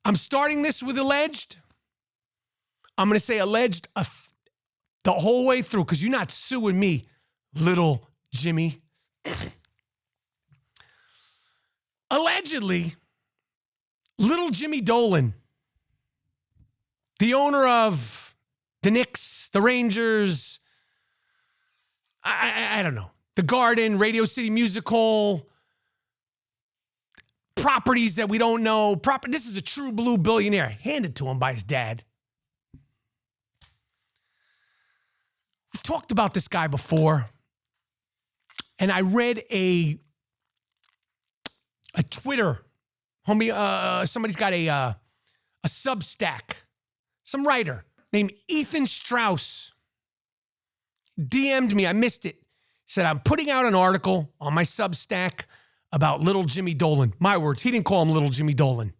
I'm starting this with alleged. I'm going to say alleged the whole way through because you're not suing me, little Jimmy. Allegedly, little Jimmy Dolan, the owner of the Knicks, the Rangers, I don't know, the Garden, Radio City Music Hall, properties that we don't know. This is a true blue billionaire, handed to him by his dad. We've talked about this guy before, and I read a Twitter, homie, somebody's got a Substack, some writer named Ethan Strauss DM'd me, I missed it, said, I'm putting out an article on my Substack about little Jimmy Dolan. My words, he didn't call him little Jimmy Dolan.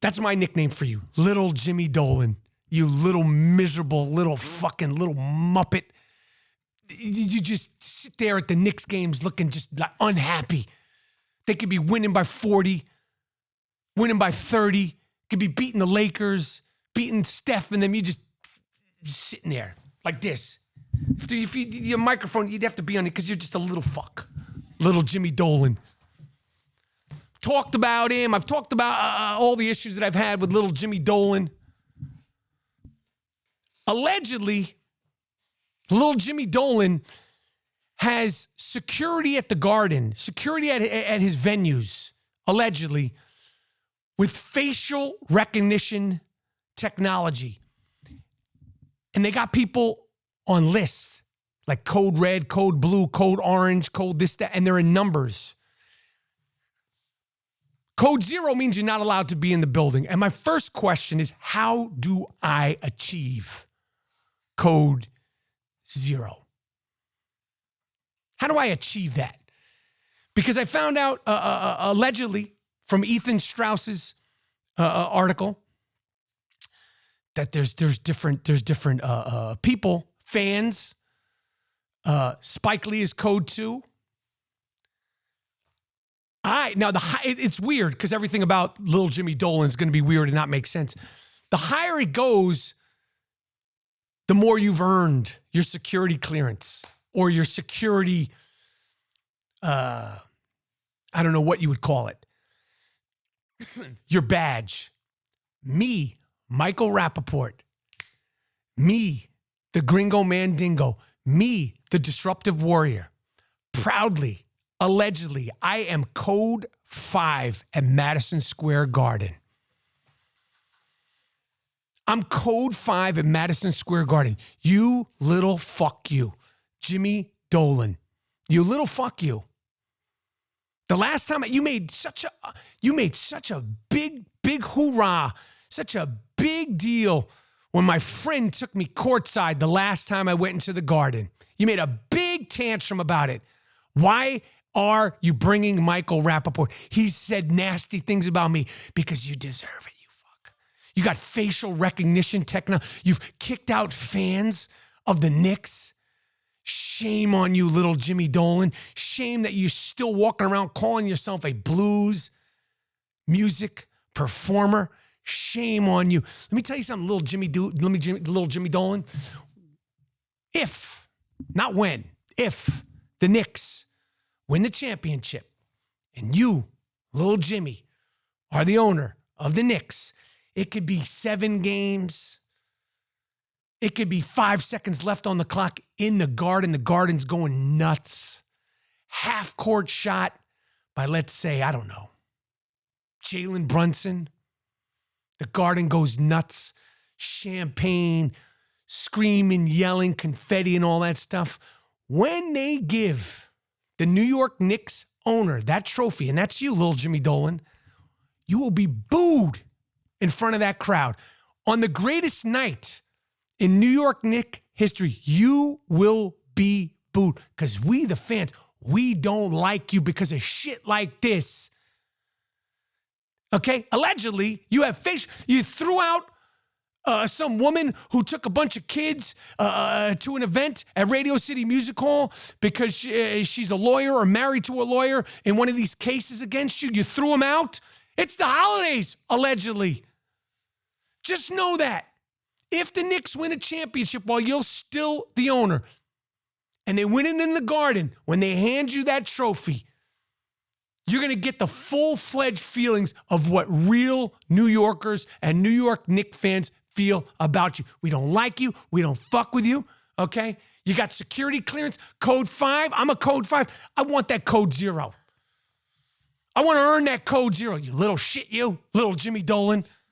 That's my nickname for you, little Jimmy Dolan. You little miserable, little fucking little muppet. You just sit there at the Knicks games looking just like unhappy. They could be winning by 40, winning by 30, could be beating the Lakers, beating Steph, and then you just sitting there like this. If your microphone, you'd have to be on it because you're just a little fuck. Little Jimmy Dolan. Talked about him. I've talked about all the issues that I've had with little Jimmy Dolan. Allegedly, little Jimmy Dolan has security at the Garden, security at his venues, allegedly, with facial recognition technology. And they got people on lists, like code red, code blue, code orange, code this, that, and they're in numbers. Code 0 means you're not allowed to be in the building. And my first question is, how do I achieve code 0? How do I achieve that? Because I found out allegedly from Ethan Strauss's article that there's different people, fans. Spike Lee is code 2. It's weird because everything about little Jimmy Dolan is going to be weird and not make sense. The higher it goes, the more you've earned your security clearance or your security, I don't know what you would call it, your badge. Me, Michael Rapaport. Me, the Gringo Mandingo. Me, the Disruptive Warrior. Proudly, allegedly, I am code 5 at Madison Square Garden. I'm code 5 at Madison Square Garden. You little fuck you. Jimmy Dolan. You little fuck you. The last time you made such a big hoorah, such a big deal when my friend took me courtside the last time I went into the Garden. You made a big tantrum about it. Why are you bringing Michael Rapaport? He said nasty things about me because you deserve it, you fuck. You got facial recognition technology. You've kicked out fans of the Knicks. Shame on you, little Jimmy Dolan. Shame that you're still walking around calling yourself a blues music performer. Shame on you. Let me tell you something, little Jimmy Dolan. If, not when, if the Knicks win the championship and you, little Jimmy, are the owner of the Knicks, it could be 7 games. It could be 5 seconds left on the clock in the Garden. The Garden's going nuts. Half-court shot by, let's say, I don't know, Jalen Brunson. The Garden goes nuts. Champagne, screaming, yelling, confetti, and all that stuff. When they give the New York Knicks owner that trophy, and that's you, little Jimmy Dolan, you will be booed in front of that crowd. On the greatest night in New York Knicks history, you will be booed because we, the fans, we don't like you because of shit like this. Okay? Allegedly, you threw out some woman who took a bunch of kids to an event at Radio City Music Hall because she's a lawyer or married to a lawyer in one of these cases against you. You threw them out It's the holidays, allegedly. Just know that. If the Knicks win a championship while you're still the owner, and they win it in the Garden, when they hand you that trophy, you're going to get the full-fledged feelings of what real New Yorkers and New York Knicks fans feel about you. We don't like you. We don't fuck with you, okay? You got security clearance, code 5. I'm a code 5. I want that code 0. I want to earn that code 0. You little shit, you. Little Jimmy Dolan.